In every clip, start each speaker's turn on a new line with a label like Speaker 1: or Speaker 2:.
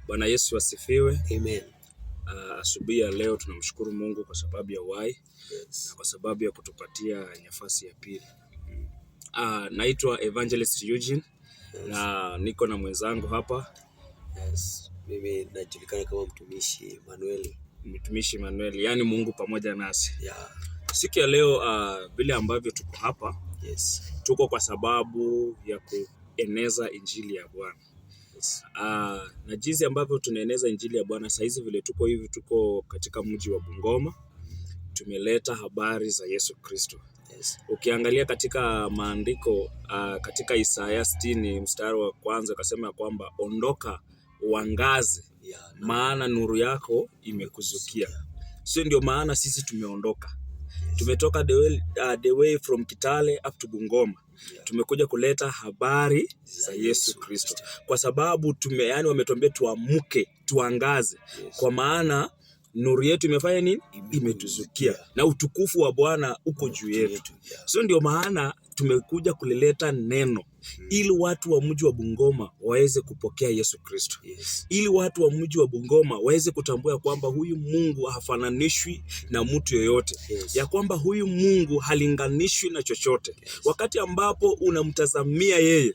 Speaker 1: Bwana Yesu asifiwe.
Speaker 2: Amen.
Speaker 1: Asubuhi ya leo tunamshukuru Mungu kwa sababu ya uhai.
Speaker 2: Yes.
Speaker 1: Na kwa sababu ya kutupatia nafasi ya pili. Naitwa Evangelist Eugene. Yes. Na niko na mwenzangu hapa.
Speaker 2: Yes. Mimi najulikana kama mtumishi Emmanuel.
Speaker 1: Mtumishi Emmanuel, yani Mungu pamoja nasi.
Speaker 2: Yeah.
Speaker 1: Siku ya leo vile ambavyo tuko hapa,
Speaker 2: yes,
Speaker 1: tuko kwa sababu ya kueneza injili ya Bwana.
Speaker 2: Yes.
Speaker 1: Na jinsi ambavyo tunaeneza injili ya Bwana saizi vile tuko hivi, tuko katika mji wa Bungoma. Tumeleta habari za Yesu Kristo.
Speaker 2: Yes.
Speaker 1: Ukiangalia katika maandiko katika Isaya 60 mstari wa kwanza akasema kwamba ondoka uangaze,
Speaker 2: yeah,
Speaker 1: maana nuru yako imekuzukia. Sio ndio maana sisi tumeondoka. Yes. Tumetoka the way from Kitale up to Bungoma. Yeah. Tumekuja kuleta habari za Yesu Kristo. Kwa sababu wametuambia tuamke, tuangaze. Yes. Kwa maana nuru yetu imefanya nini? Imetuzukia. Yeah. Na utukufu wa Bwana uko juu yetu. Yeah. So ndio maana tumekuja kulileta neno ili watu wa mji wa Bungoma waweze kupokea Yesu Kristo.
Speaker 2: Yes.
Speaker 1: Ili watu wa mji wa Bungoma waweze kutambua kwamba huyu Mungu hafananishwi na mtu yeyote.
Speaker 2: Yes.
Speaker 1: Ya kwamba huyu Mungu halinganishwi na chochote. Yes. Wakati ambapo unamtazamia yeye,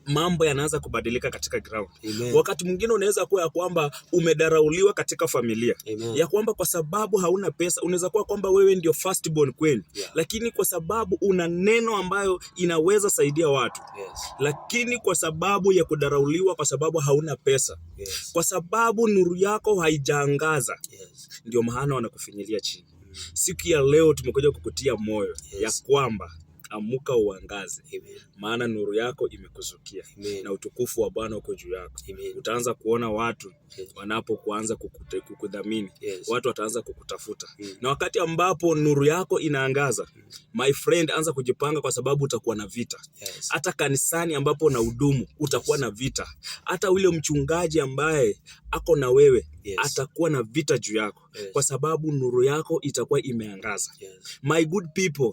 Speaker 1: mambo yanaanza kubadilika katika ground.
Speaker 2: Amen.
Speaker 1: Wakati mwingine unaweza kuwa ya kwamba umedarauliwa katika familia.
Speaker 2: Amen.
Speaker 1: Ya kwamba kwa sababu hauna pesa, unaweza kuwa kwamba wewe ndio first born kwenu.
Speaker 2: Yeah.
Speaker 1: Lakini kwa sababu una neno ambayo inaweza saidia watu.
Speaker 2: Yes.
Speaker 1: Lakini kwa sababu ya kudarauliwa, kwa sababu hauna pesa.
Speaker 2: Yes.
Speaker 1: Kwa sababu nuru yako haijaangaza.
Speaker 2: Yes.
Speaker 1: Ndio maana wanakufinyilia chini. Siku ya leo tumekuja kukutia moyo. Yes. Ya kwamba amuka uangaze.
Speaker 2: Amen.
Speaker 1: Maana nuru yako imekuzukia.
Speaker 2: Amen.
Speaker 1: Na utukufu wa Bwana uko juu yako.
Speaker 2: Amen.
Speaker 1: Utaanza kuona watu.
Speaker 2: Yes.
Speaker 1: Wanapokuanza kukudhamini.
Speaker 2: Yes.
Speaker 1: Watu wataanza kukutafuta. Na wakati ambapo nuru yako inaangaza, my friend, anza kujipanga kwa sababu utakuwa na vita.
Speaker 2: Yes.
Speaker 1: Hata kanisani ambapo na hudumu utakuwa na vita. Hata ule mchungaji ambaye ako na wewe, yes, atakuwa na vita juu yako. Yes. Kwa sababu nuru yako itakuwa imeangaza. Yes. My good people,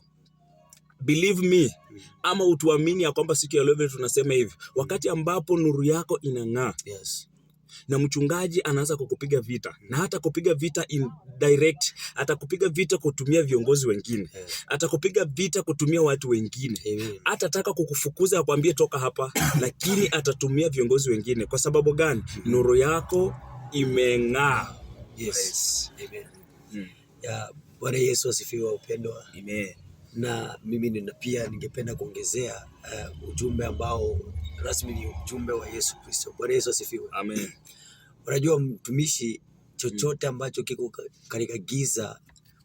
Speaker 1: believe me, ama utuamini ya kwamba siku ya leo tunasema hivi, wakati ambapo nuru yako inang'aa,
Speaker 2: yes,
Speaker 1: na mchungaji anaanza kukupiga vita, na hata kupiga vita indirect, atakupiga vita kutumia viongozi wengine, yes, atakupiga vita kutumia watu wengine. Amen. Atataka kukufukuza akwambie toka hapa, lakini atatumia viongozi wengine. Kwa sababu gani? Nuru yako imeng'aa.
Speaker 2: Yes. Amen. Ya Bwana Yesu asifiwe upendo.
Speaker 1: Amen.
Speaker 2: Na mimi pia ningependa kuongezea ujumbe ambao rasmi ni ujumbe wa Yesu Kristo. Bwana Yesu asifiwe.
Speaker 1: Amen.
Speaker 2: Unajua mtumishi, chochote ambacho kiko katika giza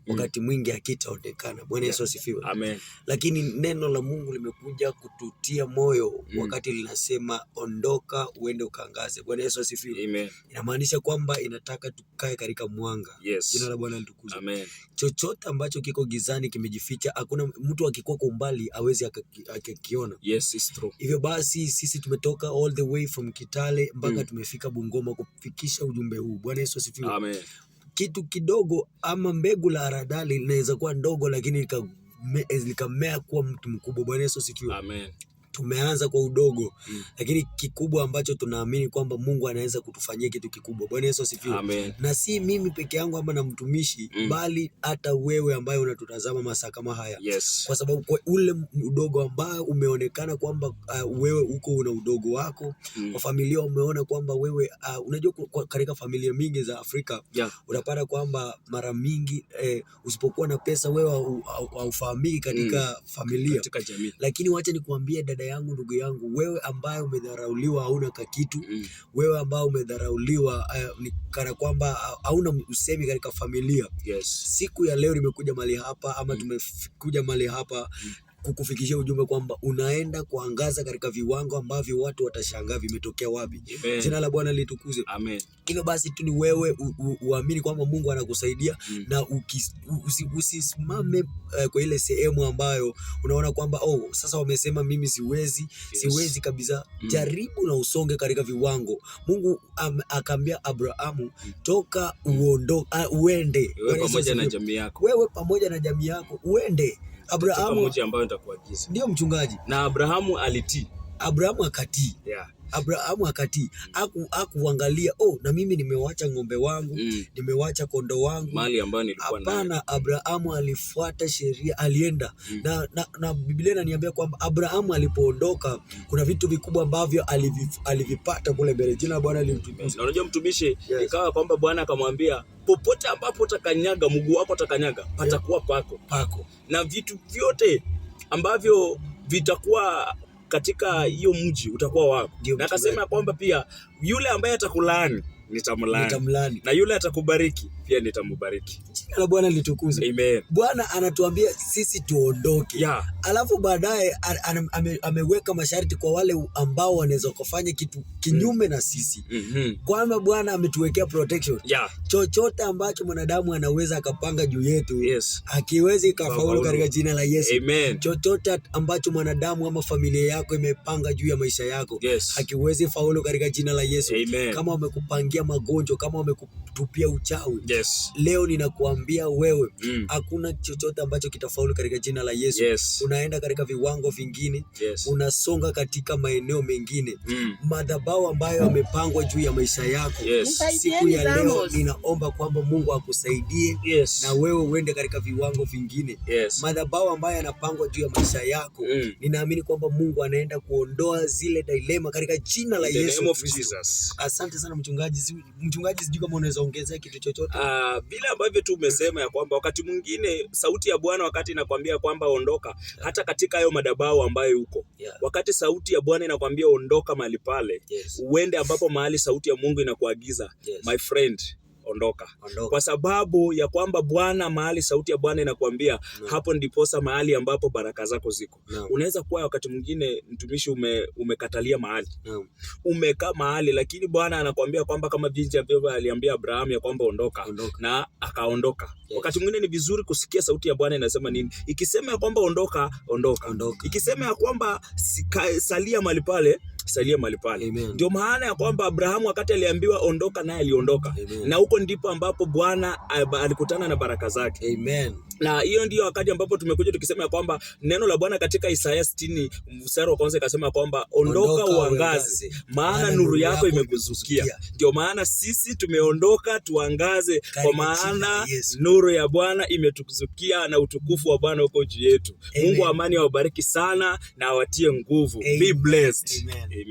Speaker 2: wakati mwingi hakitaonekana. Bwana Yesu asifiwe.
Speaker 1: Amen.
Speaker 2: Lakini neno la Mungu limekuja kututia moyo wakati linasema ondoka uende ukaangaze. Bwana Yesu asifiwe.
Speaker 1: Amen.
Speaker 2: Inamaanisha kwamba inataka tukae katika mwanga.
Speaker 1: Yes.
Speaker 2: Jina la Bwana litukuzwe.
Speaker 1: Amen.
Speaker 2: Chochote ambacho kiko gizani kimejificha, hakuna mtu akikuwa kwa umbali hawezi akakiona.
Speaker 1: Yes, it's true.
Speaker 2: Hivyo basi sisi tumetoka all the way from Kitale mpaka tumefika Bungoma kufikisha ujumbe huu. Bwana Yesu asifiwe.
Speaker 1: Amen.
Speaker 2: Kitu kidogo ama mbegu la haradali linaweza kuwa ndogo, lakini likamea kuwa mtu mkubwa. Bwana Yesu asifiwe.
Speaker 1: Amen.
Speaker 2: Tumeanza kwa udogo, lakini kikubwa ambacho tunaamini kwamba Mungu anaweza kutufanyia kitu kikubwa. Bwana Yesu asifiwe.
Speaker 1: Amen.
Speaker 2: Na si mimi peke yangu ama na mtumishi, bali hata wewe ambaye unatutazama masaa kama haya.
Speaker 1: Yes.
Speaker 2: Kwa sababu kwa ule udogo ambao umeonekana kwamba wewe uko una udogo wako, kwa familia umeona kwamba wewe unajua katika familia mingi za Afrika, yeah, unapata kwamba mara mingi usipokuwa na pesa wewe haufahamiki katika familia,
Speaker 1: katika jamii.
Speaker 2: Lakini wacha nikuambie dada yangu, ndugu yangu, wewe ambaye umedharauliwa hauna kitu, wewe ambaye umedharauliwa ni kana kwamba hauna usemi katika familia.
Speaker 1: Yes. Siku
Speaker 2: ya leo nimekuja mahali hapa ama tumekuja mahali hapa kukufikishia ujumbe kwamba unaenda kuangaza katika viwango ambavyo watu watashangaa vimetokea wapi.
Speaker 1: Amen.
Speaker 2: Jina la Bwana litukuzwe.
Speaker 1: Amen.
Speaker 2: Hivyo basi tu ni wewe uamini kwamba Mungu anakusaidia, na usisimame kwa ile sehemu ambayo unaona kwamba sasa wamesema mimi siwezi. Yes. Siwezi kabisa. Jaribu na usonge katika viwango. Mungu akaambia Abrahamu, toka uende.
Speaker 1: Wewe pamoja na jamii yako.
Speaker 2: Wewe pamoja na jamii yako uende. Abrahamu
Speaker 1: mmoja ambayo nitakuagiza.
Speaker 2: Ndio mchungaji.
Speaker 1: Na Abrahamu alitii.
Speaker 2: Abrahamu akatii.
Speaker 1: Yeah.
Speaker 2: Abrahamu akatii. Hakuangalia na mimi nimewacha ng'ombe wangu, nimewacha kondoo wangu,
Speaker 1: mali ambayo nilikuwa nayo.
Speaker 2: Hapana, Abrahamu alifuata sheria, alienda. Na Biblia inaniambia kwamba Abrahamu alipoondoka kuna vitu vikubwa ambavyo alivipata kule mbele. Jina la Bwana limtukuze.
Speaker 1: Na unajua mtumishi, ikawa kwamba Bwana akamwambia popote ambapo utakanyaga mguu wako utakanyaga, patakuwa pako. Na vitu vyote ambavyo vitakuwa katika hiyo mji utakuwa wako. Na akasema kwamba pia yule ambaye atakulaani nitamlaani, na yule atakubariki pia nitambariki.
Speaker 2: Jina la Bwana litukuzwe.
Speaker 1: Amen.
Speaker 2: Bwana anatuambia sisi tuondoke. Alafu baadaye ameweka masharti kwa wale ambao wanaweza kufanya kitu kinyume na sisi. Kwamba Bwana ametuwekea protection. Chochote ambacho mwanadamu anaweza akapanga juu yetu, akiwezi kafaulu katika jina la Yesu.
Speaker 1: Amen.
Speaker 2: Chochote ambacho mwanadamu ama familia yako imepanga juu ya maisha yako, akiwezi faulu katika jina la Yesu.
Speaker 1: Amen.
Speaker 2: Kama wamekupangia magonjwa, kama wamekutupia uchawi, leo ninakuambia wewe, hakuna chochote ambacho kitafaulu katika jina la Yesu. Unaenda katika viwango vingine, unasonga katika maeneo mengine. Madhabahu ambayo yamepangwa juu ya maisha yako, siku ya leo ninaomba kwamba Mungu akusaidie, na wewe uende katika viwango vingine. Madhabahu ambayo yanapangwa juu ya maisha yako, ninaamini kwamba Mungu anaenda kuondoa zile dilema katika jina la Yesu Kristo. Asante sana mchungaji, sijui kama unaweza ongezea kitu chochote.
Speaker 1: Vile ambavyo tu umesema ya kwamba wakati mwingine sauti ya Bwana wakati inakwambia kwamba ondoka, hata katika hayo madhabahu ambayo uko, wakati sauti ya Bwana inakwambia ondoka mahali pale, uende ambapo mahali sauti ya Mungu inakuagiza, my friend, ondoka. Kwa sababu ya kwamba Bwana, mahali sauti ya Bwana inakuambia, hapo ndiposa mahali ambapo baraka zako ziko. Unaweza kuwa wakati mwingine mtumishi umekatalia mahali, umekaa mahali, lakini Bwana anakuambia kwamba kama jinsi ambavyo aliambia Abrahamu ya kwamba ondoka, na akaondoka. Wakati mwingine ni vizuri kusikia sauti ya Bwana inasema nini. Ikisema ya kwamba ondoka. Ikisema ya kwamba salia mahali pale, salia mahali pale. Ndio maana ya kwamba Abrahamu wakati aliambiwa ondoka, naye aliondoka. Na huko ndipo ambapo Bwana alikutana na baraka zake.
Speaker 2: Amen.
Speaker 1: Na hiyo ndio wakati ambapo tumekuja tukisema ya kwamba neno la Bwana katika Isaya 60 mstari wa kwanza ikasema kwamba ondoka uangaze, maana nuru yako imekuzukia. Ndio maana sisi tumeondoka tuangaze, kwa maana nuru ya Bwana imetukuzukia na utukufu wa Bwana uko juu yetu. Mungu wa amani awabariki sana na awatie nguvu. Be blessed. Amen.